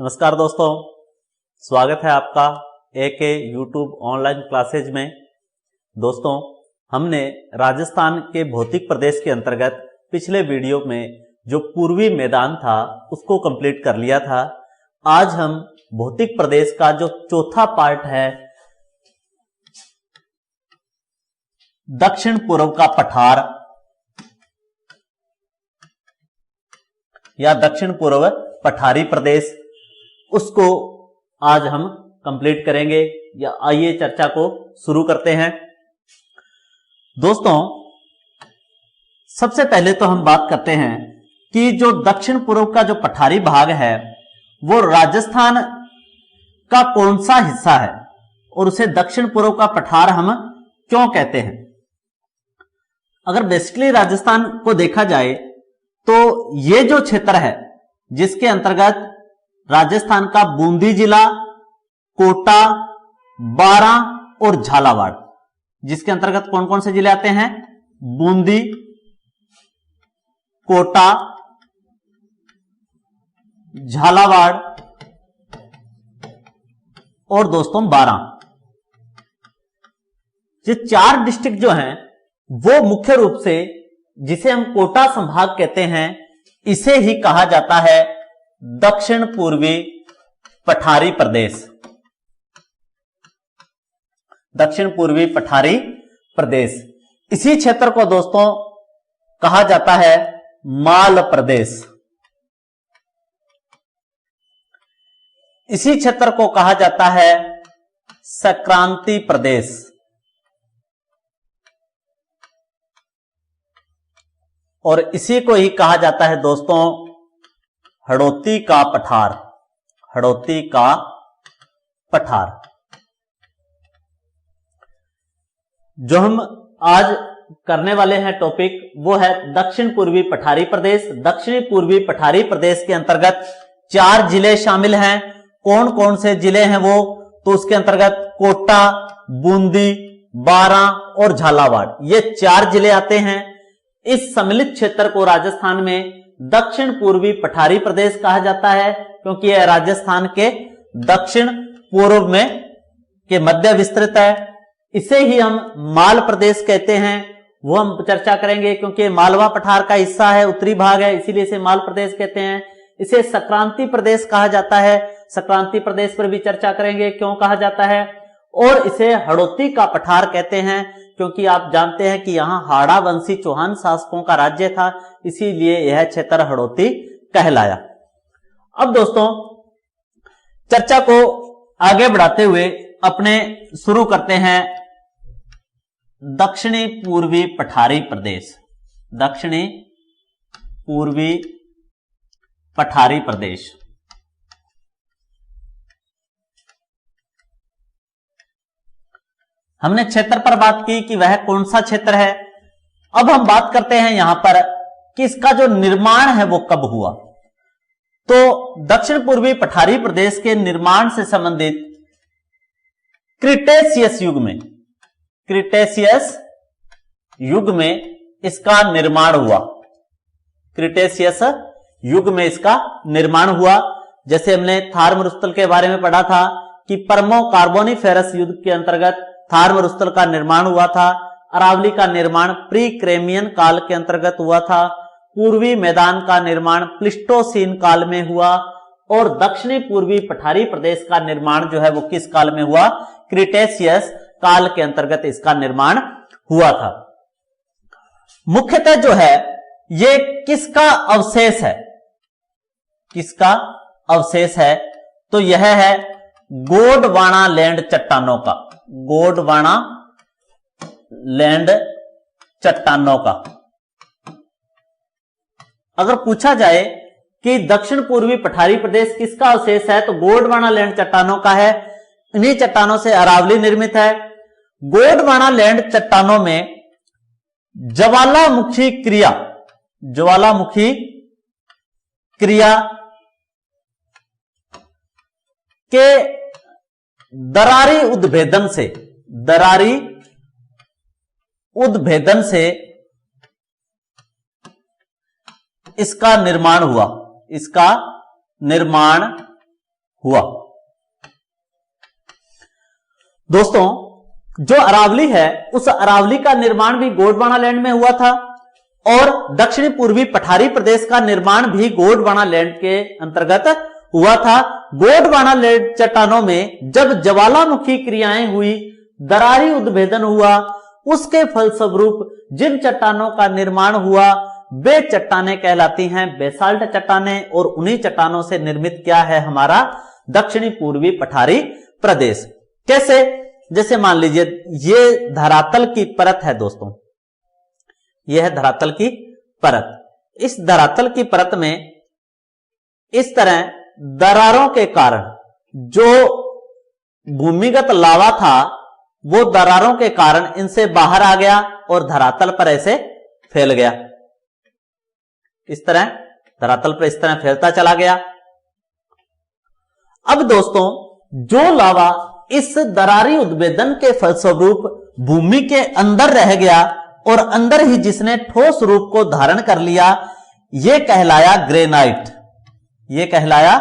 नमस्कार दोस्तों, स्वागत है आपका एके यूट्यूब ऑनलाइन क्लासेज में। दोस्तों, हमने राजस्थान के भौतिक प्रदेश के अंतर्गत पिछले वीडियो में जो पूर्वी मैदान था उसको कंप्लीट कर लिया था। आज हम भौतिक प्रदेश का जो चौथा पार्ट है दक्षिण पूर्व का पठार या दक्षिण पूर्व पठारी प्रदेश, उसको आज हम कंप्लीट करेंगे। या आइए चर्चा को शुरू करते हैं। दोस्तों, सबसे पहले तो हम बात करते हैं कि जो दक्षिण पूर्व का जो पठारी भाग है वो राजस्थान का कौन सा हिस्सा है और उसे दक्षिण पूर्व का पठार हम क्यों कहते हैं। अगर बेसिकली राजस्थान को देखा जाए तो ये जो क्षेत्र है जिसके अंतर्गत राजस्थान का बूंदी जिला, कोटा, बारां और झालावाड़, जिसके अंतर्गत कौन कौन से जिले आते हैं? बूंदी, कोटा, झालावाड़ और दोस्तों बारां। ये चार डिस्ट्रिक्ट जो हैं वो मुख्य रूप से जिसे हम कोटा संभाग कहते हैं, इसे ही कहा जाता है दक्षिण पूर्वी पठारी प्रदेश। दक्षिण पूर्वी पठारी प्रदेश, इसी क्षेत्र को दोस्तों कहा जाता है माल प्रदेश। इसी क्षेत्र को कहा जाता है संक्रांति प्रदेश। और इसी को ही कहा जाता है दोस्तों हड़ौती का पठार। हड़ौती का पठार। जो हम आज करने वाले हैं टॉपिक वो है दक्षिण पूर्वी पठारी प्रदेश। दक्षिणी पूर्वी पठारी प्रदेश के अंतर्गत चार जिले शामिल हैं। कौन कौन से जिले हैं वो? तो उसके अंतर्गत कोटा, बूंदी, बारां और झालावाड़, ये चार जिले आते हैं। इस सम्मिलित क्षेत्र को राजस्थान में दक्षिण पूर्वी पठारी प्रदेश कहा जाता है क्योंकि यह राजस्थान के दक्षिण पूर्व में के मध्य विस्तृत है। इसे ही हम माल प्रदेश कहते हैं, वो हम चर्चा करेंगे क्योंकि मालवा पठार का हिस्सा है, उत्तरी भाग है, इसीलिए इसे माल प्रदेश कहते हैं। इसे संक्रांति प्रदेश कहा जाता है, संक्रांति प्रदेश पर भी चर्चा करेंगे क्यों कहा जाता है। और इसे हड़ौती का पठार कहते हैं क्योंकि आप जानते हैं कि यहां हाड़ा वंशी चौहान शासकों का राज्य था, इसीलिए यह क्षेत्र हड़ौती कहलाया। अब दोस्तों, चर्चा को आगे बढ़ाते हुए अपने शुरू करते हैं दक्षिणी पूर्वी पठारी प्रदेश। दक्षिणी पूर्वी पठारी प्रदेश। हमने क्षेत्र पर बात की कि वह कौन सा क्षेत्र है। अब हम बात करते हैं यहां पर कि इसका जो निर्माण है वो कब हुआ। तो दक्षिण पूर्वी पठारी प्रदेश के निर्माण से संबंधित क्रिटेशियस युग में, क्रिटेशियस युग में इसका निर्माण हुआ। क्रिटेशियस युग में इसका निर्माण हुआ। जैसे हमने थार मरुस्थल के बारे में पढ़ा था कि पर्मो कार्बोनिफेरस युग के अंतर्गत थार मरुस्थल का निर्माण हुआ था। अरावली का निर्माण प्री क्रेमियन काल के अंतर्गत हुआ था। पूर्वी मैदान का निर्माण प्लिस्टोसीन काल में हुआ। और दक्षिणी पूर्वी पठारी प्रदेश का निर्माण जो है वो किस काल में हुआ? क्रिटेशियस काल के अंतर्गत इसका निर्माण हुआ था। मुख्यतः जो है ये किसका अवशेष है? किसका अवशेष है? तो यह है गोंडवाना लैंड चट्टानों का। गोंडवाना लैंड चट्टानों का। अगर पूछा जाए कि दक्षिण पूर्वी पठारी प्रदेश किसका अवशेष है तो गोंडवाना लैंड चट्टानों का है। इन्हीं चट्टानों से अरावली निर्मित है। गोंडवाना लैंड चट्टानों में ज्वालामुखी क्रिया, ज्वालामुखी क्रिया के दरारी उद्भेदन से, दरारी उद्भेदन से इसका निर्माण हुआ। इसका निर्माण हुआ। दोस्तों, जो अरावली है उस अरावली का निर्माण भी गोंडवाना लैंड में हुआ था और दक्षिणी पूर्वी पठारी प्रदेश का निर्माण भी गोंडवाना लैंड के अंतर्गत हुआ था। गोंडवाना लैंड चट्टानों में जब ज्वालामुखी क्रियाएं हुई, दरारी उद्भेदन हुआ, उसके फलस्वरूप जिन चट्टानों का निर्माण हुआ वे चट्टानें कहलाती हैं बेसाल्ट चट्टानें, और उन्हीं चट्टानों से निर्मित क्या है हमारा दक्षिणी पूर्वी पठारी प्रदेश। कैसे? जैसे मान लीजिए ये धरातल की परत है दोस्तों, यह है धरातल की परत। इस धरातल की परत में इस तरह दरारों के कारण जो भूमिगत लावा था वो दरारों के कारण इनसे बाहर आ गया और धरातल पर ऐसे फैल गया। इस तरह धरातल पर इस तरह फैलता चला गया। अब दोस्तों, जो लावा इस दरारी उद्भेदन के फलस्वरूप भूमि के अंदर रह गया और अंदर ही जिसने ठोस रूप को धारण कर लिया, यह कहलाया ग्रेनाइट। यह कहलाया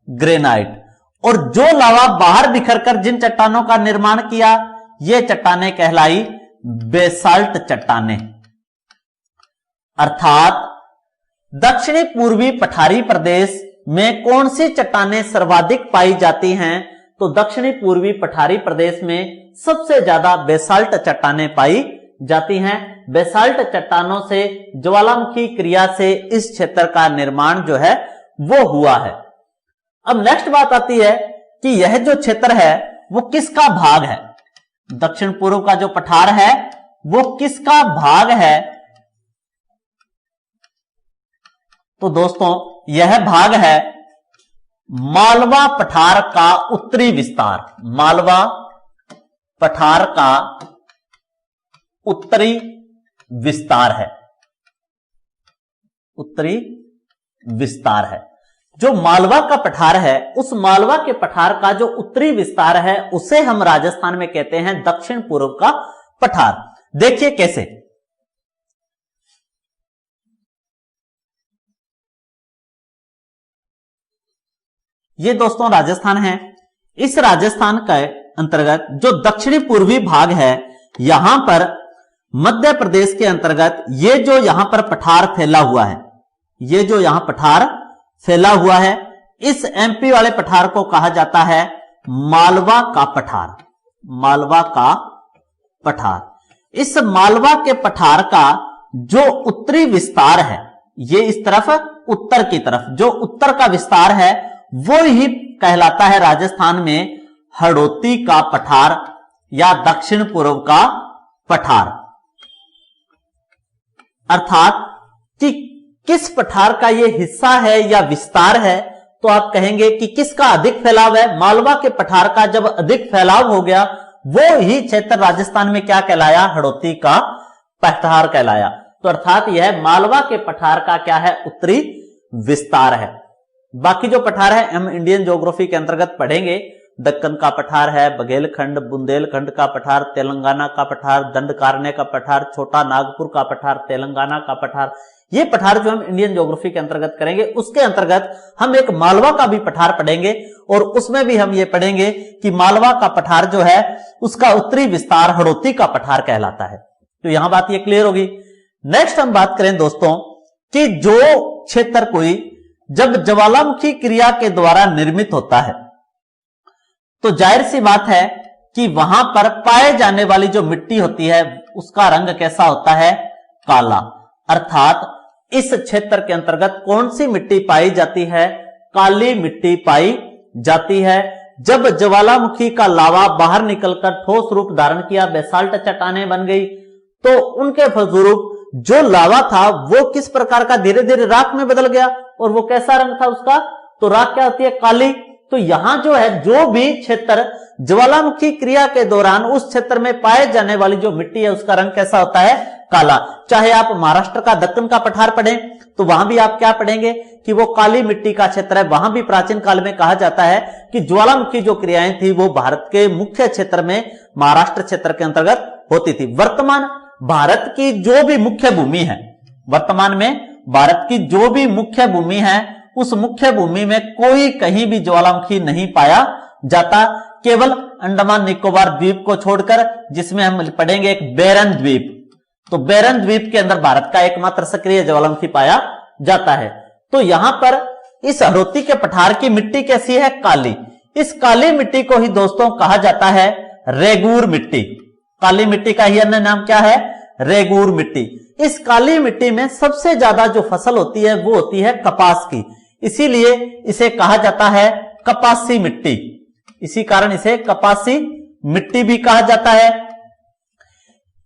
ग्रेनाइट। और जो लावा बाहर बिखरकर जिन चट्टानों का निर्माण किया, ये चट्टानें कहलाई बेसाल्ट चट्टानें। अर्थात दक्षिणी पूर्वी पठारी प्रदेश में कौन सी चट्टानें सर्वाधिक पाई जाती हैं? तो दक्षिणी पूर्वी पठारी प्रदेश में सबसे ज्यादा बेसाल्ट चट्टानें पाई जाती हैं। बेसाल्ट चट्टानों से ज्वालामुखी क्रिया से इस क्षेत्र का निर्माण जो है वो हुआ है। अब नेक्स्ट बात आती है कि यह जो क्षेत्र है वो किसका भाग है? दक्षिण पूर्व का जो पठार है वो किसका भाग है? तो दोस्तों, यह भाग है मालवा पठार का उत्तरी विस्तार। मालवा पठार का उत्तरी विस्तार है। उत्तरी विस्तार है। जो मालवा का पठार है, उस मालवा के पठार का जो उत्तरी विस्तार है उसे हम राजस्थान में कहते हैं दक्षिण पूर्व का पठार। देखिए कैसे। ये दोस्तों राजस्थान है। इस राजस्थान के अंतर्गत जो दक्षिणी पूर्वी भाग है, यहां पर मध्य प्रदेश के अंतर्गत ये जो यहां पर पठार फैला हुआ है, ये जो यहां पठार फैला हुआ है, इस एमपी वाले पठार को कहा जाता है मालवा का पठार। मालवा का पठार। इस मालवा के पठार का जो उत्तरी विस्तार है, ये इस तरफ उत्तर की तरफ जो उत्तर का विस्तार है वो ही कहलाता है राजस्थान में हड़ौती का पठार या दक्षिण पूर्व का पठार। अर्थात कि किस पठार का यह हिस्सा है या विस्तार है, तो आप कहेंगे कि किसका अधिक फैलाव है? मालवा के पठार का जब अधिक फैलाव हो गया वो ही क्षेत्र राजस्थान में क्या कहलाया? हड़ौती का पठार कहलाया। तो अर्थात यह मालवा के पठार का क्या है? उत्तरी विस्तार है। बाकी जो पठार है हम इंडियन ज्योग्राफी के अंतर्गत पढ़ेंगे। दक्कन का पठार है, बघेलखंड, बुंदेलखंड का पठार, तेलंगाना का पठार, दंडकारण्य का पठार, छोटा नागपुर का पठार, तेलंगाना का पठार। ये पठार जो हम इंडियन ज्योग्राफी के अंतर्गत करेंगे, उसके अंतर्गत हम एक मालवा का भी पठार पढ़ेंगे और उसमें भी हम ये पढ़ेंगे कि मालवा का पठार जो है उसका उत्तरी विस्तार हड़ौती का पठार कहलाता है। तो यहां बात ये क्लियर होगी। नेक्स्ट हम बात करें दोस्तों कि जो क्षेत्र कोई जब ज्वालामुखी क्रिया के द्वारा निर्मित होता है तो जाहिर सी बात है कि वहां पर पाए जाने वाली जो मिट्टी होती है उसका रंग कैसा होता है? काला। अर्थात इस क्षेत्र के अंतर्गत कौन सी मिट्टी पाई जाती है? काली मिट्टी पाई जाती है। जब ज्वालामुखी का लावा बाहर निकलकर ठोस रूप धारण किया, बेसाल्ट चट्टानें बन गई, तो उनके फलस्वरूप जो लावा था वो किस प्रकार का? धीरे धीरे राख में बदल गया। और वो कैसा रंग था उसका? तो राख क्या होती है? काली। तो यहां जो है जो भी क्षेत्र ज्वालामुखी क्रिया के दौरान उस क्षेत्र में पाए जाने वाली जो मिट्टी है उसका रंग कैसा होता है? काला। चाहे आप महाराष्ट्र का दक्कन का पठार पढ़ें तो वहां भी आप क्या पढ़ेंगे कि वो काली मिट्टी का क्षेत्र है। वहां भी प्राचीन काल में कहा जाता है कि ज्वालामुखी जो क्रियाएं थी वो भारत के मुख्य क्षेत्र में महाराष्ट्र क्षेत्र के अंतर्गत होती थी। वर्तमान भारत की जो भी मुख्य भूमि है, वर्तमान में भारत की जो भी मुख्य भूमि है उस मुख्य भूमि में कोई कहीं भी ज्वालामुखी नहीं पाया जाता, केवल अंडमान निकोबार द्वीप को छोड़कर, जिसमें हम पढ़ेंगे एक बैरन द्वीप। तो बैरन द्वीप के अंदर भारत का एकमात्र सक्रिय ज्वालामुखी पाया जाता है। तो यहां पर इस हड़ौती के पठार की मिट्टी कैसी है? काली। इस काली मिट्टी को ही दोस्तों कहा जाता है रेगूर मिट्टी। काली मिट्टी का ही अन्य नाम क्या है? रेगूर मिट्टी। इस काली मिट्टी में सबसे ज्यादा जो फसल होती है वो होती है कपास की, इसीलिए इसे कहा जाता है कपासी मिट्टी। इसी कारण इसे कपासी मिट्टी भी कहा जाता है।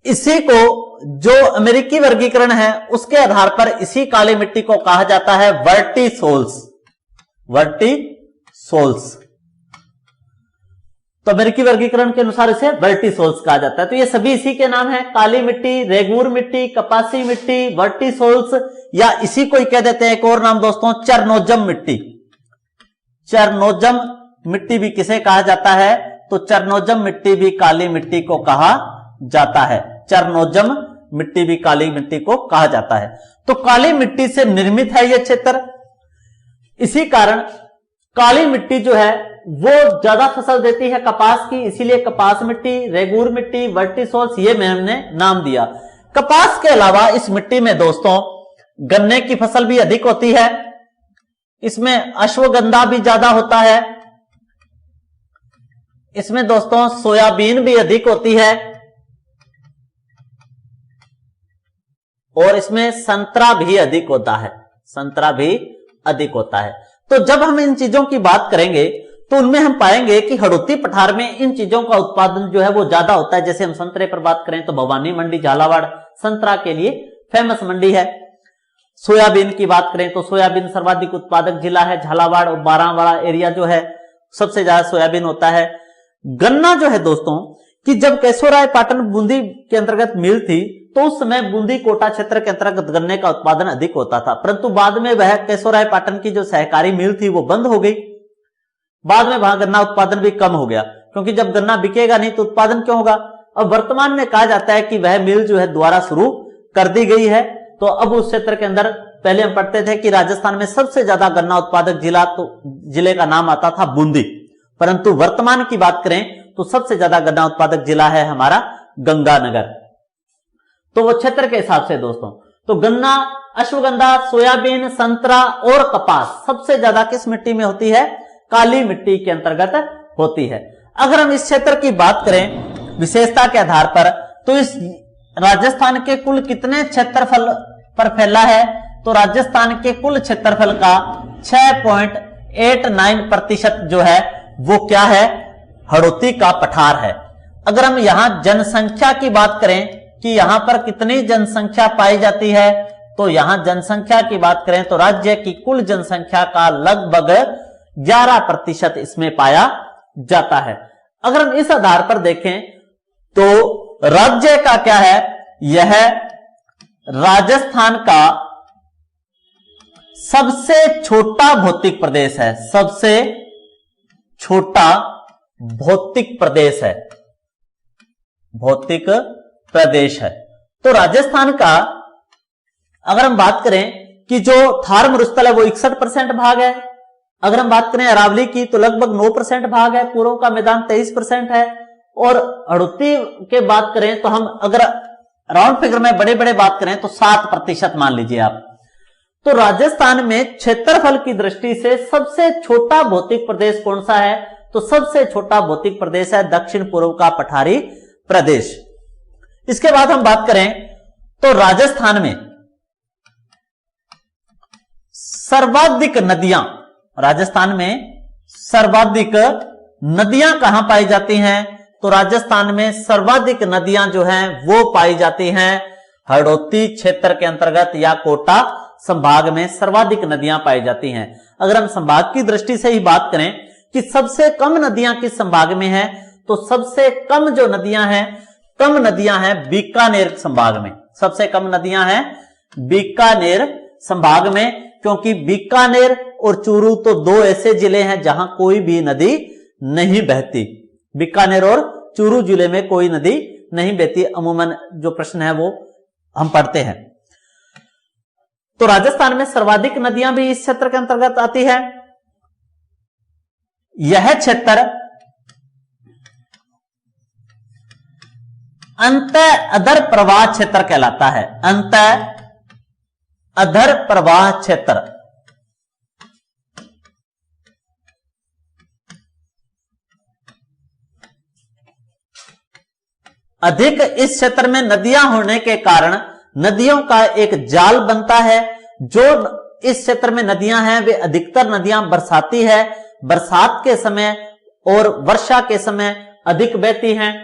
इसी को जो अमेरिकी वर्गीकरण है उसके आधार पर इसी काली मिट्टी को कहा जाता है वर्टिसोल्स। वर्टिसोल्स। तो अमेरिकी वर्गीकरण के अनुसार इसे वर्टिसोल्स कहा जाता है। तो ये सभी इसी के नाम है, काली मिट्टी, रेगूर मिट्टी, कपासी मिट्टी, वर्टिसोल्स, या इसी को ही कह देते हैं एक और नाम दोस्तों, चरनोजम मिट्टी। चरनोजम मिट्टी भी किसे कहा जाता है? तो चरनोजम मिट्टी भी काली मिट्टी को कहा जाता है। चरनोजम मिट्टी भी काली मिट्टी को कहा जाता है। तो काली मिट्टी से निर्मित है यह क्षेत्र, इसी कारण काली मिट्टी जो है वो ज्यादा फसल देती है कपास की, इसीलिए कपास मिट्टी, रेगूर मिट्टी, वर्टिसोल्स ये मैंने नाम दिया। कपास के अलावा इस मिट्टी में दोस्तों गन्ने की फसल भी अधिक होती है, इसमें अश्वगंधा भी ज्यादा होता है, इसमें दोस्तों सोयाबीन भी अधिक होती है, और इसमें संतरा भी अधिक होता है। संतरा भी अधिक होता है। तो जब हम इन चीजों की बात करेंगे तो उनमें हम पाएंगे कि हड़ौती पठार में इन चीजों का उत्पादन जो है वो ज्यादा होता है। जैसे हम संतरे पर बात करें तो भवानी मंडी झालावाड़ संतरा के लिए फेमस मंडी है। सोयाबीन की बात करें तो सोयाबीन सर्वाधिक उत्पादक जिला है झालावाड़, और बारावाड़ा एरिया जो है सबसे ज्यादा सोयाबीन होता है। गन्ना जो है दोस्तों कि जब केशोराय पाटन बूंदी के अंतर्गत मिल थी तो उस समय बूंदी कोटा क्षेत्र के अंतर्गत गन्ने का उत्पादन अधिक होता था, परंतु बाद में वह केशोराय पाटन की जो सहकारी मिल थी वो बंद हो गई। बाद में वहां गन्ना उत्पादन भी कम हो गया, क्योंकि जब गन्ना बिकेगा नहीं तो उत्पादन क्यों होगा। अब वर्तमान में कहा जाता है कि वह मिल जो है दोबारा शुरू कर दी गई है। तो अब उस क्षेत्र के अंदर पहले हम पढ़ते थे कि राजस्थान में सबसे ज्यादा गन्ना उत्पादक जिला, तो जिले का नाम आता था बूंदी, परंतु वर्तमान की बात करें तो सबसे ज्यादा गन्ना उत्पादक जिला है हमारा गंगानगर। तो वो क्षेत्र के हिसाब से दोस्तों तो गन्ना, अश्वगंधा, सोयाबीन, संतरा और कपास सबसे ज्यादा किस मिट्टी में होती है? काली मिट्टी के अंतर्गत होती है। अगर हम इस क्षेत्र की बात करें विशेषता के आधार पर तो इस राजस्थान के कुल कितने क्षेत्रफल पर फैला है? तो राजस्थान के कुल क्षेत्रफल का 6.89% जो है वो क्या है? हड़ौती का पठार है। अगर हम यहां जनसंख्या की बात करें कि यहां पर कितनी जनसंख्या पाई जाती है, तो यहां जनसंख्या की बात करें तो राज्य की कुल जनसंख्या का लगभग 11% इसमें पाया जाता है। अगर हम इस आधार पर देखें तो राज्य का क्या है? यह राजस्थान का सबसे छोटा भौतिक प्रदेश है। सबसे छोटा भौतिक प्रदेश है, भौतिक प्रदेश है। तो राजस्थान का अगर हम बात करें कि जो थार मरुस्थल है वो 61% भाग है। अगर हम बात करें अरावली की तो लगभग 9% भाग है। पूर्व का मैदान 23% है। और हड़ौती के बात करें तो हम अगर राउंड फिगर में बड़े बड़े बात करें तो 7% मान लीजिए आप। तो राजस्थान में क्षेत्रफल की दृष्टि से सबसे छोटा भौतिक प्रदेश कौन सा है? तो सबसे छोटा भौतिक प्रदेश है दक्षिण पूर्व का पठारी प्रदेश। इसके बाद हम बात करें तो राजस्थान में सर्वाधिक नदियां, राजस्थान में सर्वाधिक नदियां कहां पाई जाती हैं? तो राजस्थान में सर्वाधिक नदियां जो हैं वो पाई जाती हैं हड़ौती क्षेत्र के अंतर्गत या कोटा संभाग में सर्वाधिक नदियां पाई जाती हैं। अगर हम संभाग की दृष्टि से ही बात करें कि सबसे कम नदियां किस संभाग में हैं, तो सबसे कम जो नदियां हैं, कम नदियां हैं बीकानेर संभाग में। सबसे कम नदियां हैं बीकानेर संभाग में, क्योंकि बीकानेर और चूरू तो दो ऐसे जिले हैं जहां कोई भी नदी नहीं बहती। बीकानेर और चूरू जिले में कोई नदी नहीं बहती। अमूमन जो प्रश्न है वो हम पढ़ते हैं। तो राजस्थान में सर्वाधिक नदियां भी इस क्षेत्र के अंतर्गत आती है। यह क्षेत्र अंतः अधर प्रवाह क्षेत्र कहलाता है। अंतः अधर प्रवाह क्षेत्र। अधिक इस क्षेत्र में नदियां होने के कारण नदियों का एक जाल बनता है। जो इस क्षेत्र में नदियां हैं वे अधिकतर नदियां बरसाती है, बरसात के समय और वर्षा के समय अधिक बहती हैं।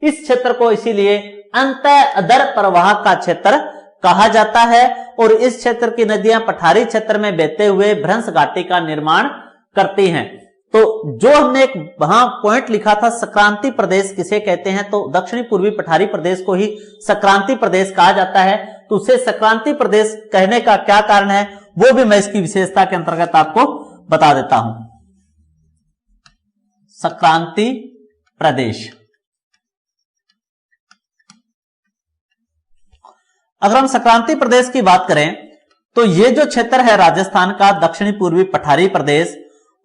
इस क्षेत्र को इसीलिए अंतः अधर प्रवाह का क्षेत्र कहा जाता है। और इस क्षेत्र की नदियां पठारी क्षेत्र में बहते हुए भ्रंश घाटी का निर्माण करती हैं। तो जो हमने एक वहां पॉइंट लिखा था संक्रांति प्रदेश किसे कहते हैं, तो दक्षिणी पूर्वी पठारी प्रदेश को ही संक्रांति प्रदेश कहा जाता है। तो उसे संक्रांति प्रदेश कहने का क्या कारण है वो भी मैं इसकी विशेषता के अंतर्गत आपको बता देता हूं। संक्रांति प्रदेश, अगर हम संक्रांति प्रदेश की बात करें तो ये जो क्षेत्र है राजस्थान का दक्षिणी पूर्वी पठारी प्रदेश,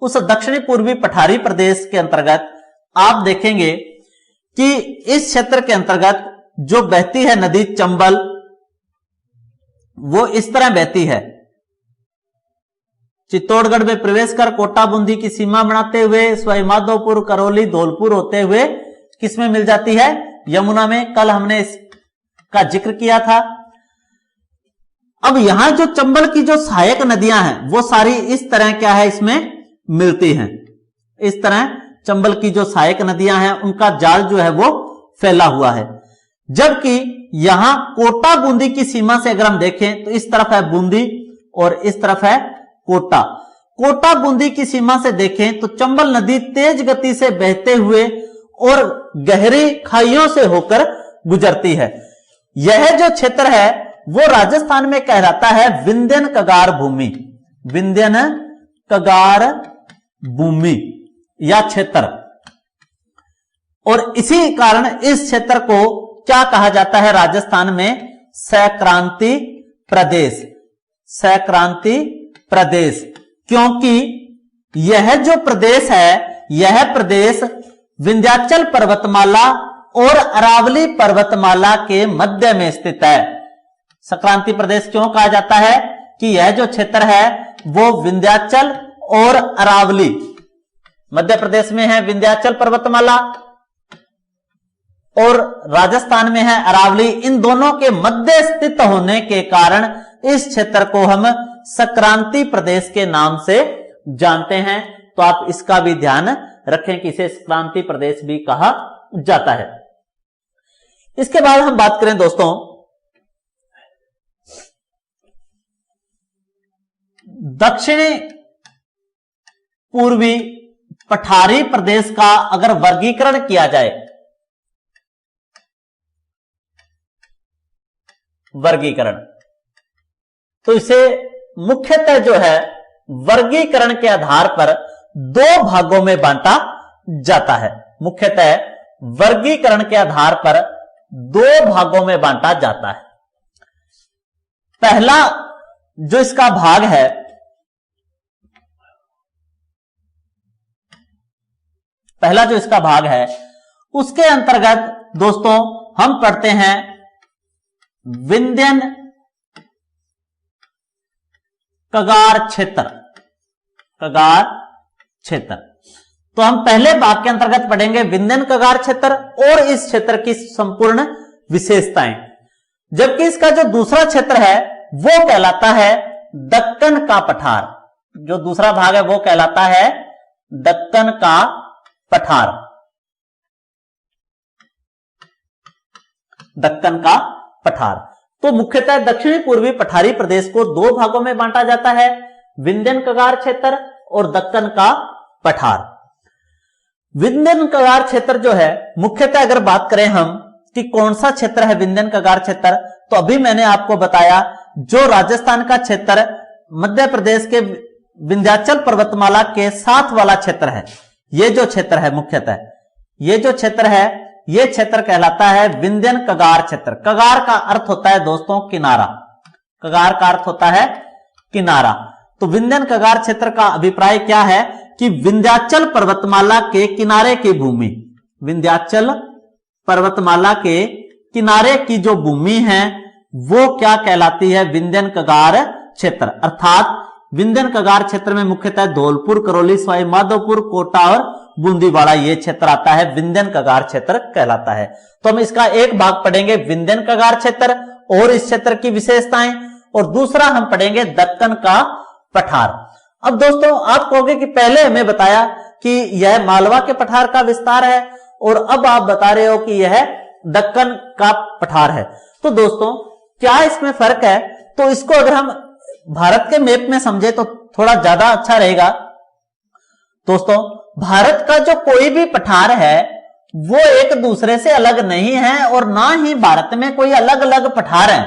उस दक्षिणी पूर्वी पठारी प्रदेश के अंतर्गत आप देखेंगे कि इस क्षेत्र के अंतर्गत जो बहती है नदी चंबल, वो इस तरह बहती है। चित्तौड़गढ़ में प्रवेश कर कोटा बूंदी की सीमा बनाते हुए सवाईमाधोपुर, करौली, धौलपुर होते हुए किसमें मिल जाती है, यमुना में। कल हमने इसका जिक्र किया था। अब यहां जो चंबल की जो सहायक नदियां हैं वो सारी इस तरह क्या है इसमें मिलती हैं। इस तरह चंबल की जो सहायक नदियां हैं उनका जाल जो है वो फैला हुआ है। जबकि यहां कोटा बूंदी की सीमा से अगर हम देखें तो इस तरफ है बूंदी और इस तरफ है कोटा। कोटा बूंदी की सीमा से देखें तो चंबल नदी तेज गति से बहते हुए और गहरी खाइयों से होकर गुजरती है। यह जो क्षेत्र है वो राजस्थान में कहलाता है विंध्यन कगार भूमि। विंध्यन कगार भूमि या क्षेत्र। और इसी कारण इस क्षेत्र को क्या कहा जाता है राजस्थान में, संक्रांति प्रदेश। संक्रांति प्रदेश, क्योंकि यह जो प्रदेश है यह प्रदेश विंध्याचल पर्वतमाला और अरावली पर्वतमाला के मध्य में स्थित है। संक्रांति प्रदेश क्यों कहा जाता है कि यह जो क्षेत्र है वो विंध्याचल और अरावली, मध्य प्रदेश में है विंध्याचल पर्वतमाला और राजस्थान में है अरावली, इन दोनों के मध्य स्थित होने के कारण इस क्षेत्र को हम संक्रांति प्रदेश के नाम से जानते हैं। तो आप इसका भी ध्यान रखें कि इसे संक्रांति प्रदेश भी कहा जाता है। इसके बाद हम बात करें दोस्तों दक्षिणी पूर्वी पठारी प्रदेश का अगर वर्गीकरण किया जाए, वर्गीकरण, तो इसे मुख्यतः जो है वर्गीकरण के आधार पर दो भागों में बांटा जाता है। मुख्यतः वर्गीकरण के आधार पर दो भागों में बांटा जाता है। पहला जो इसका भाग है उसके अंतर्गत दोस्तों हम पढ़ते हैं विंध्यन कगार क्षेत्र। कगार क्षेत्र, तो हम पहले भाग के अंतर्गत पढ़ेंगे विंध्यन कगार क्षेत्र और इस क्षेत्र की संपूर्ण विशेषताएं। जबकि इसका जो दूसरा क्षेत्र है वो कहलाता है दक्कन का पठार। जो दूसरा भाग है वो कहलाता है दक्कन का पठार। दक्कन का पठार, तो मुख्यतः दक्षिणी पूर्वी पठारी प्रदेश को दो भागों में बांटा जाता है, विंध्यन कगार क्षेत्र और दक्कन का पठार। विंध्यन कगार क्षेत्र जो है मुख्यतः अगर बात करें हम कि कौन सा क्षेत्र है विंध्यन कगार क्षेत्र, तो अभी मैंने आपको बताया जो राजस्थान का क्षेत्र मध्य प्रदेश के विंध्याचल पर्वतमाला के साथ वाला क्षेत्र है, ये जो क्षेत्र है मुख्यतः ये जो क्षेत्र है ये क्षेत्र कहलाता है विंध्यन कगार क्षेत्र। कगार का अर्थ होता है दोस्तों किनारा। कगार का अर्थ होता है किनारा। तो विंध्यन कगार क्षेत्र का अभिप्राय क्या है कि विंध्याचल पर्वतमाला के किनारे की भूमि, विंध्याचल पर्वतमाला के किनारे की जो भूमि है वो क्या कहलाती है, विंध्यन कगार क्षेत्र। अर्थात विंध्यन कगार क्षेत्र में मुख्यतः धौलपुर, करौली, सवाई माधोपुर, कोटा और बूंदीवाड़ा ये क्षेत्र आता है, विंध्यन कगार क्षेत्र कहलाता है। तो हम इसका एक भाग पढ़ेंगे विंध्यन कगार क्षेत्र और इस क्षेत्र की विशेषताएं, और दूसरा हम पढ़ेंगे दक्कन का पठार। अब दोस्तों आप कहोगे कि पहले हमें बताया कि यह मालवा के पठार का विस्तार है और अब आप बता रहे हो कि यह दक्कन का पठार है। तो दोस्तों क्या इसमें फर्क है, तो इसको अगर हम भारत के मैप में समझे तो थोड़ा ज्यादा अच्छा रहेगा। दोस्तों भारत का जो कोई भी पठार है वो एक दूसरे से अलग नहीं है और ना ही भारत में कोई अलग अलग पठार है।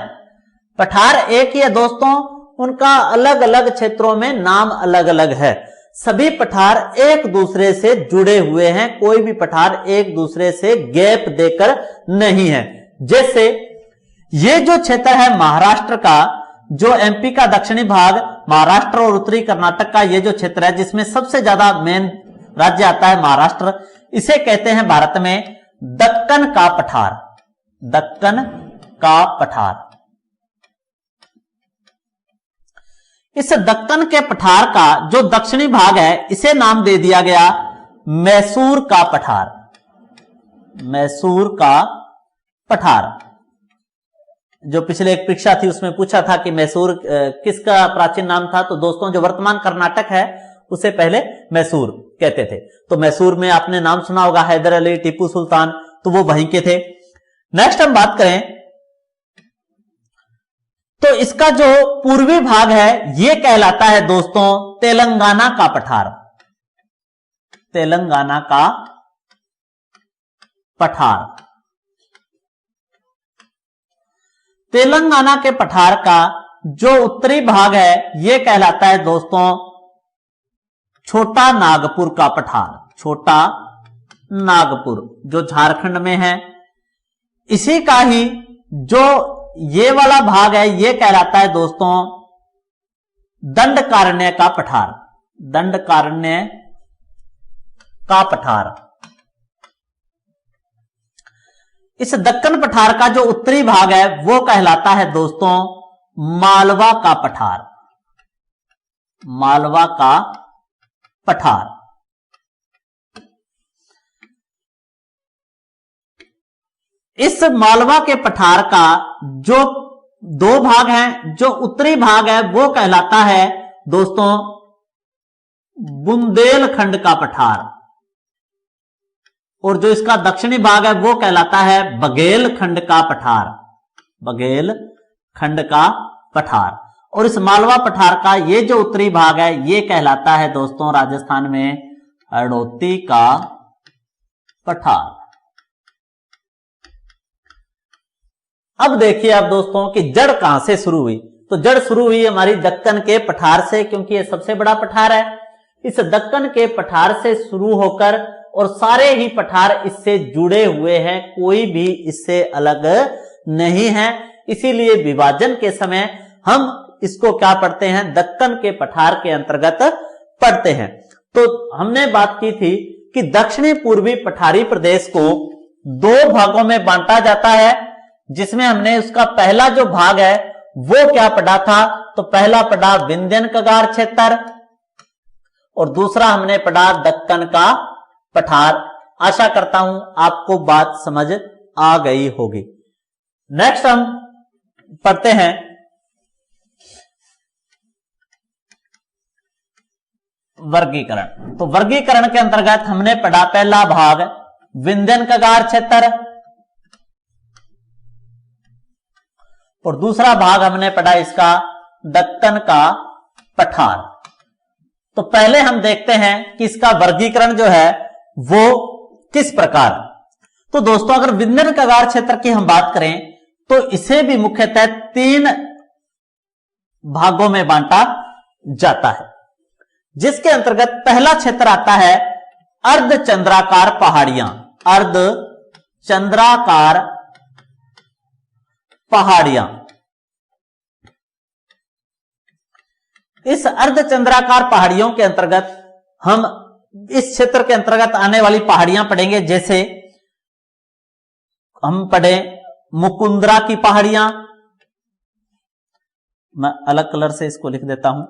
पठार एक ही है दोस्तों, उनका अलग अलग क्षेत्रों में नाम अलग अलग है। सभी पठार एक दूसरे से जुड़े हुए हैं, कोई भी पठार एक दूसरे से गैप देकर नहीं है। जैसे ये जो क्षेत्र है महाराष्ट्र का, जो एमपी का दक्षिणी भाग, महाराष्ट्र और उत्तरी कर्नाटक का ये जो क्षेत्र है जिसमें सबसे ज्यादा मेन राज्य आता है महाराष्ट्र, इसे कहते हैं भारत में दक्कन का पठार, दक्कन का पठार। इस दक्कन के पठार का जो दक्षिणी भाग है इसे नाम दे दिया गया मैसूर का पठार, मैसूर का पठार। जो पिछले एक परीक्षा थी उसमें पूछा था कि मैसूर किसका प्राचीन नाम था, तो दोस्तों जो वर्तमान कर्नाटक है उसे पहले मैसूर कहते थे। तो मैसूर में आपने नाम सुना होगा हैदर अली, टीपू सुल्तान, तो वो वहीं के थे। नेक्स्ट हम बात करें तो इसका जो पूर्वी भाग है ये कहलाता है दोस्तों तेलंगाना का पठार, तेलंगाना का पठार। तेलंगाना के पठार का जो उत्तरी भाग है ये कहलाता है दोस्तों छोटा नागपुर का पठार, छोटा नागपुर जो झारखंड में है। इसी का ही जो ये वाला भाग है ये कहलाता है दोस्तों दंडकारण्य का पठार, दंडकारण्य का पठार। इस दक्कन पठार का जो उत्तरी भाग है वो कहलाता है दोस्तों मालवा का पठार, मालवा का पठार। इस मालवा के पठार का जो दो भाग हैं, जो उत्तरी भाग है वो कहलाता है दोस्तों बुंदेलखंड का पठार और जो इसका दक्षिणी भाग है वो कहलाता है बघेलखंड का पठार, बघेलखंड का पठार। और इस मालवा पठार का ये जो उत्तरी भाग है ये कहलाता है दोस्तों राजस्थान में हड़ौती का पठार। अब देखिए आप दोस्तों कि जड़ कहां से शुरू हुई, तो जड़ शुरू हुई हमारी दक्कन के पठार से, क्योंकि ये सबसे बड़ा पठार है। इस दक्कन के पठार से शुरू होकर और सारे ही पठार इससे जुड़े हुए हैं, कोई भी इससे अलग नहीं है। इसीलिए विभाजन के समय हम इसको क्या पढ़ते हैं, दक्कन के पठार के अंतर्गत पढ़ते हैं। तो हमने बात की थी कि दक्षिणी पूर्वी पठारी प्रदेश को दो भागों में बांटा जाता है, जिसमें हमने उसका पहला जो भाग है वो क्या पढ़ा था, तो पहला पढ़ा विंध्यन कगार क्षेत्र और दूसरा हमने पढ़ा दक्कन का पठार। आशा करता हूं आपको बात समझ आ गई होगी। नेक्स्ट हम पढ़ते हैं वर्गीकरण। तो वर्गीकरण के अंतर्गत हमने पढ़ा पहला भाग विंध्यन कगार क्षेत्र और दूसरा भाग हमने पढ़ा इसका दक्कन का पठार। तो पहले हम देखते हैं कि इसका वर्गीकरण जो है वो किस प्रकार। तो दोस्तों अगर विंध्यन कगार क्षेत्र की हम बात करें तो इसे भी मुख्यतः तीन भागों में बांटा जाता है, जिसके अंतर्गत पहला क्षेत्र आता है अर्धचंद्राकार पहाड़ियां, अर्धचंद्राकार पहाड़ियां। इस अर्धचंद्राकार पहाड़ियों के अंतर्गत हम इस क्षेत्र के अंतर्गत आने वाली पहाड़ियां पढ़ेंगे। जैसे हम पढ़े मुकुंदरा की पहाड़ियां, मैं अलग कलर से इसको लिख देता हूं।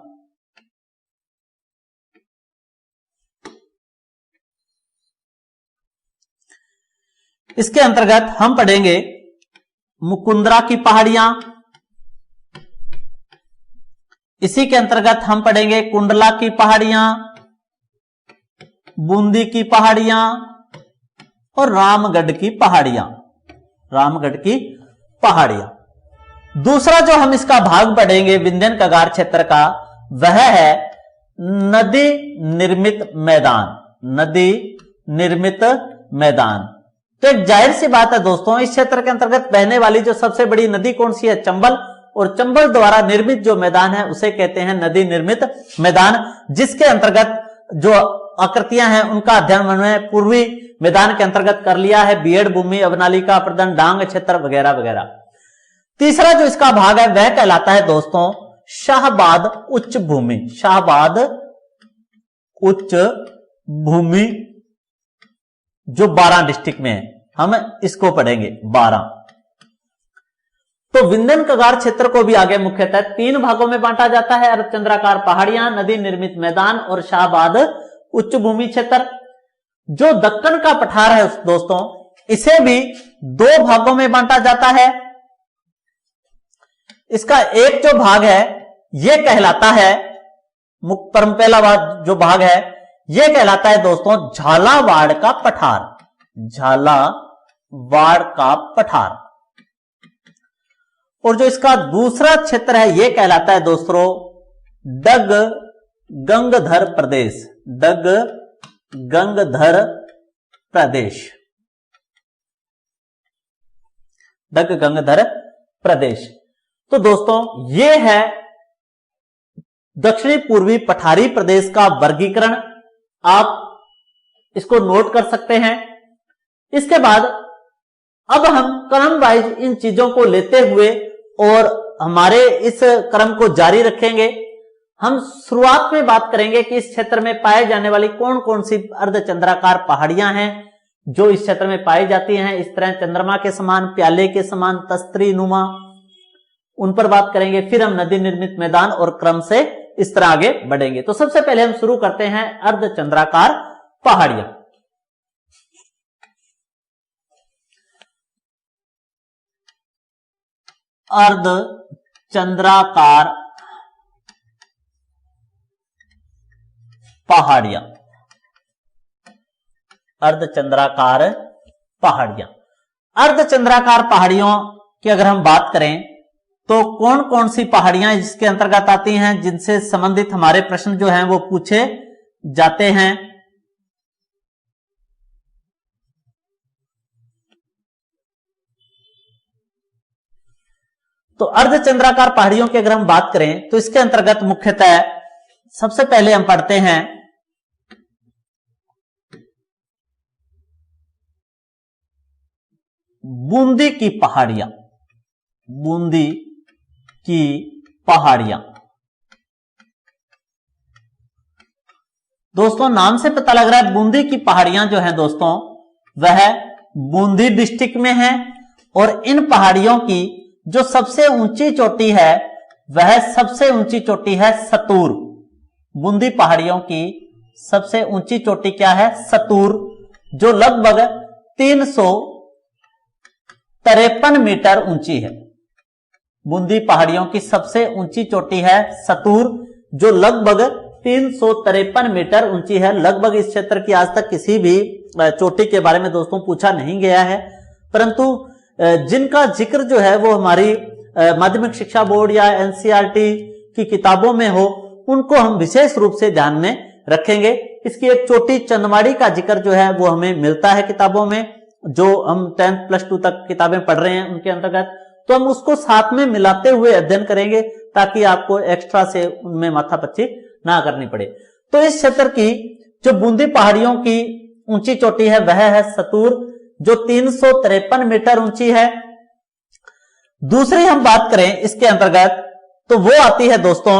इसके अंतर्गत हम पढ़ेंगे मुकुंदरा की पहाड़ियां, इसी के अंतर्गत हम पढ़ेंगे कुंडला की पहाड़ियां, बूंदी की पहाड़ियां और रामगढ़ की पहाड़ियां, रामगढ़ की पहाड़ियां। दूसरा जो हम इसका भाग पढ़ेंगे विंध्यन कगार क्षेत्र का, वह है नदी निर्मित मैदान, नदी निर्मित मैदान। तो एक जाहिर सी बात है दोस्तों, इस क्षेत्र के अंतर्गत बहने वाली जो सबसे बड़ी नदी कौन सी है? चंबल, और चंबल द्वारा निर्मित जो मैदान है उसे कहते हैं नदी निर्मित मैदान, जिसके अंतर्गत जो आकृतियां हैं उनका अध्ययन उन्होंने पूर्वी मैदान के अंतर्गत कर लिया है, बीएड भूमि, अवनालिका, प्रदन, डांग क्षेत्र वगैरह वगैरह। तीसरा जो इसका भाग है वह कहलाता है दोस्तों शाहबाद उच्च भूमि, शाहबाद उच्च भूमि, जो 12 डिस्ट्रिक्ट में है, हम इसको पढ़ेंगे 12। तो विंध्यन कगार क्षेत्र को भी आगे मुख्यतः 3 भागों में बांटा जाता है, अर्धचंद्राकार पहाड़ियां, नदी निर्मित मैदान और शाहबाद उच्च भूमि क्षेत्र। जो दक्कन का पठार है दोस्तों, इसे भी 2 भागों में बांटा जाता है। इसका एक जो भाग है यह कहलाता है, पहला जो भाग है यह कहलाता है दोस्तों झालावाड़ का पठार, झालावाड़ का पठार। और जो इसका दूसरा क्षेत्र है यह कहलाता है दोस्तों डग गंगधर प्रदेश, डग गंगधर प्रदेश, डग गंगधर प्रदेश। तो दोस्तों यह है दक्षिणी पूर्वी पठारी प्रदेश का वर्गीकरण, आप इसको नोट कर सकते हैं। इसके बाद अब हम क्रम वाइज इन चीजों को लेते हुए और हमारे इस क्रम को जारी रखेंगे। हम शुरुआत में बात करेंगे कि इस क्षेत्र में पाए जाने वाली कौन कौन सी अर्धचंद्राकार पहाड़ियां हैं जो इस क्षेत्र में पाई जाती हैं, इस तरह चंद्रमा के समान, प्याले के समान, तस्त्री नुमा, उन पर बात करेंगे। फिर हम नदी निर्मित मैदान और क्रम से इस तरह आगे बढ़ेंगे। तो सबसे पहले हम शुरू करते हैं अर्धचंद्राकार पहाड़ियां। अर्धचंद्राकार पहाड़ियां, अर्धचंद्राकार पहाड़ियां। अर्धचंद्राकार पहाड़ियों की अगर हम बात करें तो कौन कौन सी पहाड़ियां इसके अंतर्गत आती हैं, जिनसे संबंधित हमारे प्रश्न जो हैं वो पूछे जाते हैं। तो अर्धचंद्राकार पहाड़ियों की अगर हम बात करें तो इसके अंतर्गत मुख्यतः सबसे पहले हम पढ़ते हैं बूंदी की पहाड़ियां, बूंदी की पहाड़ियां। दोस्तों नाम से पता लग रहा है बूंदी की पहाड़ियां जो है दोस्तों वह बूंदी डिस्ट्रिक्ट में है, और इन पहाड़ियों की जो सबसे ऊंची चोटी है वह सबसे ऊंची चोटी है सतूर। बूंदी पहाड़ियों की सबसे ऊंची चोटी क्या है? सतूर, जो लगभग 353 मीटर ऊंची है। बूंदी पहाड़ियों की सबसे ऊंची चोटी है सतूर, जो लगभग 353 मीटर ऊंची है। लगभग इस क्षेत्र की आज तक किसी भी चोटी के बारे में दोस्तों पूछा नहीं गया है, परंतु जिनका जिक्र जो है वो हमारी माध्यमिक शिक्षा बोर्ड या एनसीईआरटी की किताबों में हो, उनको हम विशेष रूप से ध्यान में रखेंगे। इसकी एक चोटी चंदमाड़ी का जिक्र जो है वो हमें मिलता है किताबों में, जो हम 10th प्लस 2 तक किताबें पढ़ रहे हैं उनके अंतर्गत, तो हम उसको साथ में मिलाते हुए अध्ययन करेंगे ताकि आपको एक्स्ट्रा से उनमें माथापच्ची ना करनी पड़े। तो इस क्षेत्र की जो बूंदी पहाड़ियों की ऊंची चोटी है वह है सतूर, जो 353 मीटर ऊंची है। दूसरी हम बात करें इसके अंतर्गत तो वो आती है दोस्तों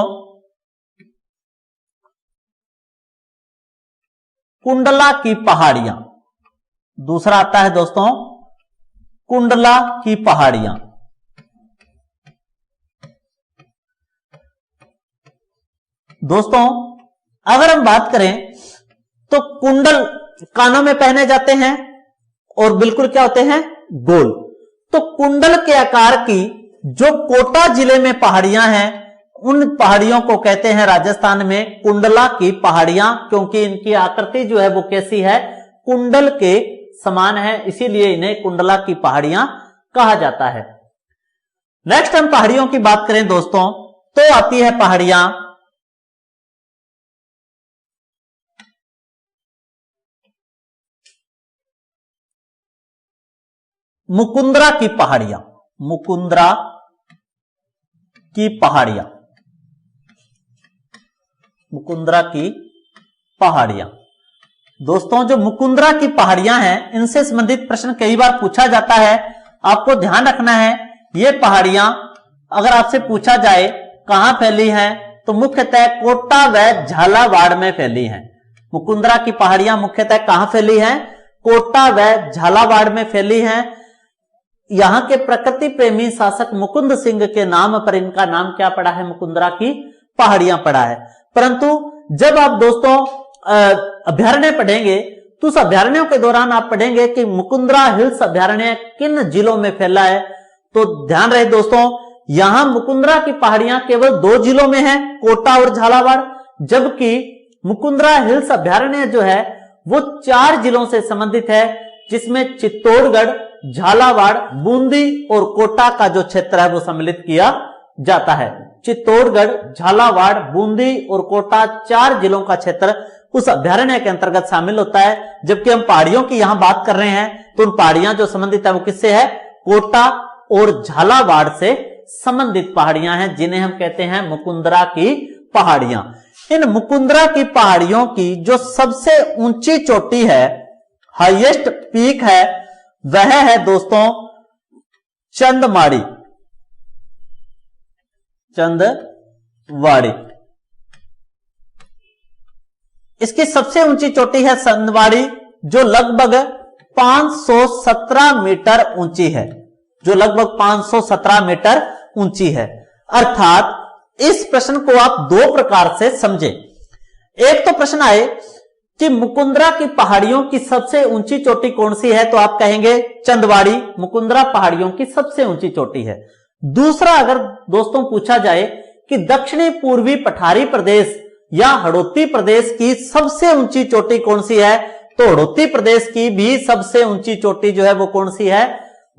कुंडला की पहाड़ियां। दूसरा आता है दोस्तों कुंडला की पहाड़ियां। दोस्तों अगर हम बात करें तो कुंडल कानों में पहने जाते हैं और बिल्कुल क्या होते हैं, गोल। तो कुंडल के आकार की जो कोटा जिले में पहाड़ियां हैं उन पहाड़ियों को कहते हैं राजस्थान में कुंडला की पहाड़ियां, क्योंकि इनकी आकृति जो है वो कैसी है, कुंडल के समान है, इसीलिए इन्हें कुंडला की पहाड़ियां कहा जाता है। नेक्स्ट हम पहाड़ियों की बात करें दोस्तों तो आती है पहाड़ियां मुकुंदरा की पहाड़ियां। मुकुंदरा की पहाड़ियां, मुकुंदरा की पहाड़ियां। दोस्तों जो मुकुंदरा की पहाड़ियां हैं इनसे संबंधित प्रश्न कई बार पूछा जाता है। आपको ध्यान रखना है ये पहाड़ियां अगर आपसे पूछा जाए कहां फैली हैं तो मुख्यतः कोटा व झालावाड़ में फैली हैं। मुकुंदरा की पहाड़ियां मुख्यतः कहां फैली हैं, कोटा व झालावाड़ में फैली हैं। यहां के प्रकृति प्रेमी शासक मुकुंद सिंह के नाम पर इनका नाम क्या पड़ा है, मुकुंदरा की पहाड़ियां पड़ा है। परंतु जब आप दोस्तों अभ्यारण्य पढ़ेंगे तो उस अभ्यारण्यों के दौरान आप पढ़ेंगे कि मुकुंदरा हिल्स अभ्यारण्य किन जिलों में फैला है। तो ध्यान रहे दोस्तों यहां मुकुंदरा की पहाड़ियां केवल 2 जिलों में है, कोटा और झालावाड़, जबकि मुकुंदरा हिल्स अभ्यारण्य जो है वो 4 जिलों से संबंधित है, जिसमें चित्तौड़गढ़, झालावाड़, बूंदी और कोटा का जो क्षेत्र है वो सम्मिलित किया जाता है। चित्तौड़गढ़, झालावाड़, बूंदी और कोटा 4 जिलों का क्षेत्र उस अभ्यारण्य के अंतर्गत शामिल होता है। जबकि हम पहाड़ियों की यहां बात कर रहे हैं तो उन पहाड़ियां जो संबंधित है वो किससे है, कोटा और झालावाड़ से संबंधित पहाड़ियां हैं, जिन्हें हम कहते हैं मुकुंदरा की पहाड़ियां। इन मुकुंदरा की पहाड़ियों की जो सबसे ऊंची चोटी है, हाईएस्ट पीक है, वह है दोस्तों चंदमाड़ी। चंदवाड़ी इसकी सबसे ऊंची चोटी है चंदवाड़ी, जो लगभग 517 मीटर ऊंची है, जो लगभग 517 मीटर ऊंची है। अर्थात इस प्रश्न को आप 2 प्रकार से समझे। एक तो प्रश्न आए कि मुकुंदरा की पहाड़ियों की सबसे ऊंची चोटी कौन सी है, तो आप कहेंगे चंदवाड़ी मुकुंदरा पहाड़ियों की सबसे ऊंची चोटी है। दूसरा अगर दोस्तों पूछा जाए कि दक्षिणी पूर्वी पठारी प्रदेश या हड़ौती प्रदेश की सबसे ऊंची चोटी कौन सी है, तो हड़ौती प्रदेश की भी सबसे ऊंची चोटी जो है वो कौन सी है,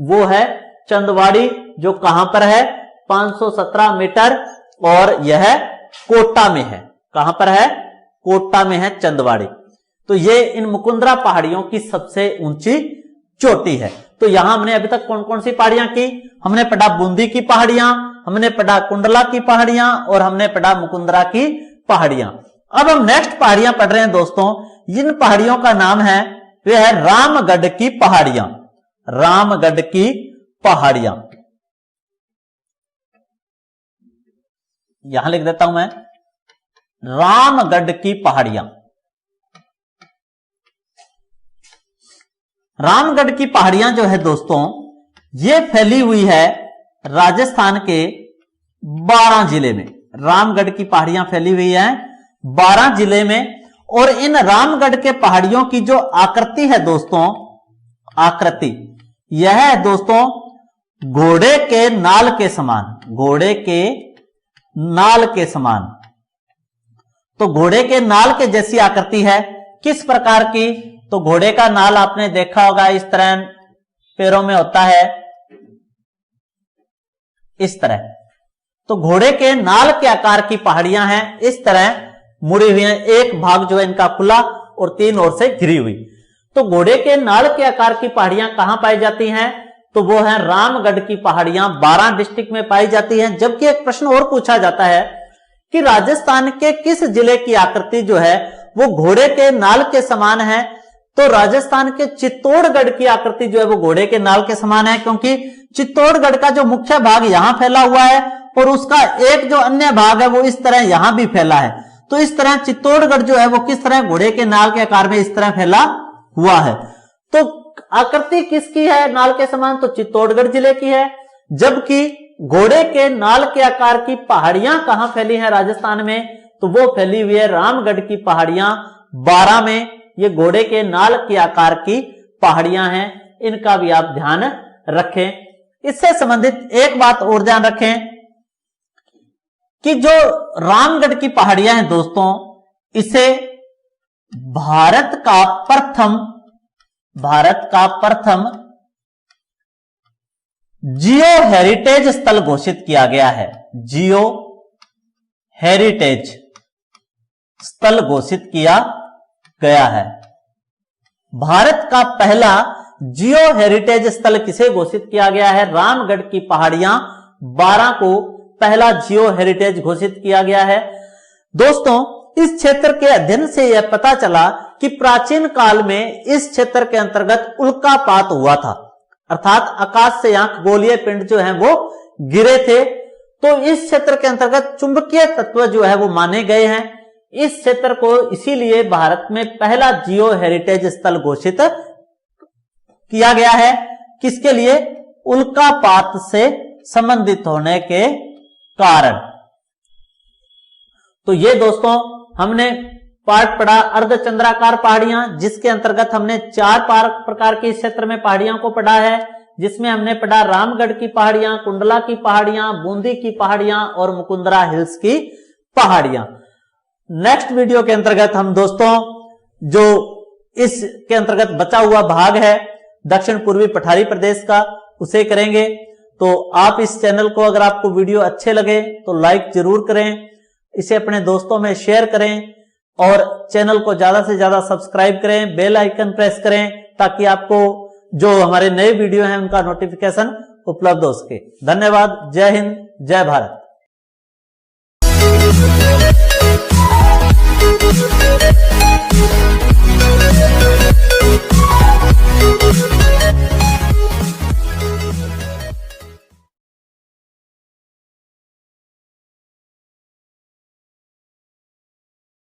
वो है चंदवाड़ी, जो कहां पर है 517 मीटर, और यह कोटा में है। कहां पर है, कोटा में है चंदवाड़ी। तो ये इन मुकुंदरा पहाड़ियों की सबसे ऊंची चोटी है। तो यहां हमने अभी तक कौन कौन सी पहाड़ियां की, हमने पढ़ा बूंदी की पहाड़ियां, हमने पढ़ा कुंडला की पहाड़ियां और हमने पढ़ा मुकुंदरा की पहाड़ियां। अब हम नेक्स्ट पहाड़ियां पढ़ रहे हैं दोस्तों। जिन पहाड़ियों का नाम है वे है रामगढ़ की पहाड़ियां। रामगढ़ की पहाड़ियां यहां लिख देता हूं मैं, रामगढ़ की पहाड़ियां। रामगढ़ की पहाड़ियां जो है दोस्तों ये फैली हुई है राजस्थान के 12 जिले में। रामगढ़ की पहाड़ियां फैली हुई है 12 जिले में, और इन रामगढ़ के पहाड़ियों की जो आकृति है दोस्तों, आकृति यह है दोस्तों घोड़े के नाल के समान। घोड़े के नाल के समान, तो घोड़े के नाल के जैसी आकृति है। किस प्रकार की, तो घोड़े का नाल आपने देखा होगा इस तरह पैरों में होता है, इस तरह। तो घोड़े के नाल के आकार की पहाड़ियां हैं, इस तरह मुड़ी हुई हैं, एक भाग जो है इनका खुला और 3 ओर से घिरी हुई। तो घोड़े के नाल के आकार की पहाड़ियां कहां पाई जाती हैं, तो वो है रामगढ़ की पहाड़ियां 12 डिस्ट्रिक्ट में पाई जाती हैं। जबकि एक प्रश्न और पूछा जाता है कि राजस्थान के किस जिले की आकृति जो है वो घोड़े के नाल के समान है, तो राजस्थान के चित्तौड़गढ़ की आकृति जो है वो घोड़े के नाल के समान है, क्योंकि चित्तौड़गढ़ का जो मुख्य भाग यहां फैला हुआ है और उसका एक जो अन्य भाग है वो इस तरह यहां भी फैला है। तो इस तरह चित्तौड़गढ़ जो है वो किस तरह घोड़े के नाल के आकार में इस तरह फैला हुआ है। तो आकृति किसकी है नाल के समान, तो चित्तौड़गढ़ जिले की है। जबकि घोड़े के नाल के आकार की पहाड़ियां कहां फैली हैं राजस्थान में, तो वो फैली हुई है रामगढ़ की पहाड़ियां 12 में। ये घोड़े के नाल के आकार की पहाड़ियां हैं, इनका भी आप ध्यान रखें। इससे संबंधित एक बात और ध्यान रखें कि जो रामगढ़ की पहाड़ियां हैं दोस्तों, इसे भारत का प्रथम जियो हेरिटेज स्थल घोषित किया गया है। जियो हेरिटेज स्थल घोषित किया गया है। भारत का पहला जियो हेरिटेज स्थल किसे घोषित किया गया है? रामगढ़ की पहाड़ियां 12 को पहला जियो हेरिटेज घोषित किया गया है। दोस्तों, इस क्षेत्र के अध्ययन से यह पता चला कि प्राचीन काल में इस क्षेत्र के अंतर्गत उल्कापात हुआ था, अर्थात आकाश से यहाँ खगोलीय पिंड जो हैं वो गिरे थे। तो इस क्षेत्र के अंतर्गत चुंबकीय तत्व जो है वो माने गए हैं। इस क्षेत्र को इसीलिए भारत में पहला जियो हेरिटेज स्थल घोषित किया गया है। किसके लिए? उल्कापात से संबंधित होने के कारण। तो ये दोस्तों हमने पार्ट पढ़ा अर्धचंद्राकार पहाड़ियां, जिसके अंतर्गत हमने 4 प्रकार के इस क्षेत्र में पहाड़ियों को पढ़ा है, जिसमें हमने पढ़ा रामगढ़ की पहाड़ियां, कुंडला की पहाड़ियां, बूंदी की पहाड़ियां और मुकुंदरा हिल्स की पहाड़ियां। नेक्स्ट वीडियो के अंतर्गत हम दोस्तों जो इसके अंतर्गत बचा हुआ भाग है दक्षिण पूर्वी पठारी प्रदेश का, उसे करेंगे। तो आप इस चैनल को, अगर आपको वीडियो अच्छे लगे तो लाइक जरूर करें, इसे अपने दोस्तों में शेयर करें और चैनल को ज्यादा से ज्यादा सब्सक्राइब करें, बेल आइकन प्रेस करें ताकि आपको जो हमारे नए वीडियो हैं उनका नोटिफिकेशन उपलब्ध हो सके। धन्यवाद। जय हिंद, जय भारत।